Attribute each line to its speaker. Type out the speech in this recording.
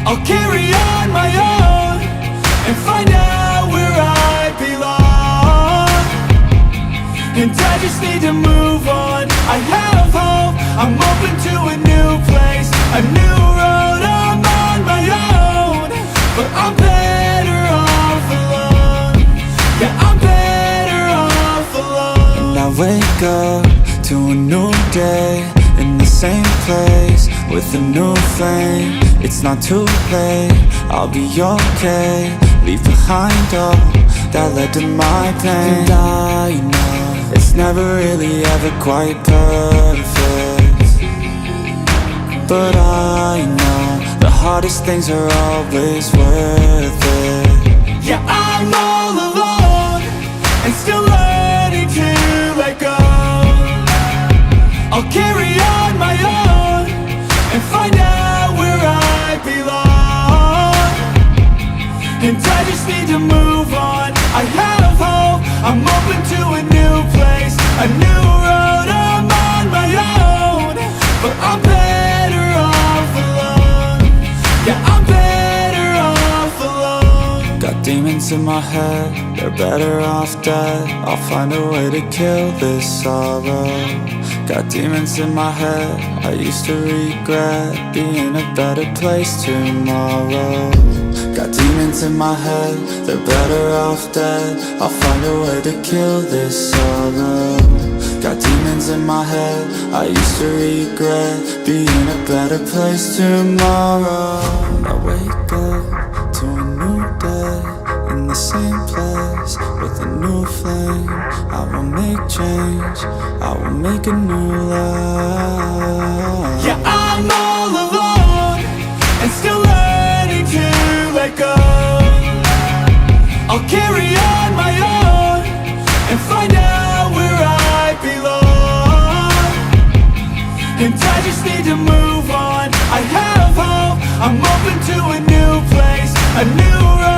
Speaker 1: I'll carry on my own and find out where I belong. And I just need to move on. I have hope, I'm open to a new place, a new road. I'm on my own, but I'm better off alone. Yeah, I'm better off alone.
Speaker 2: And I wake up to a new day in the same place with a new flame. It's not too late, I'll be okay. Leave behind all that led to my pain. And I know it's never really ever quite perfect, but I know the hardest things are always worth it.
Speaker 1: Yeah, I'm all alone and still learning to let go. I'll carry on my own and find out where I belong. And I just need to move on. I have hope, I'm open to a new place, a new road. I'm on my own, but I'm better off alone. Yeah, I'm better off alone.
Speaker 2: Got demons in my head, they're better off dead. I'll find a way to kill this sorrow. Got demons in my head, I used to regret being a better place tomorrow. Got demons in my head, they're better off dead. I'll find a way to kill this sorrow. Got demons in my head, I used to regret being a better place tomorrow. I wake up to a new day in the same place with a new flame. I will make change, I will make a new life.
Speaker 1: Yeah, I'm all alone and still learning to let go. I'll carry on my own and find out where I belong. And I just need to move on. I have hope, I'm open to a new place, a new road.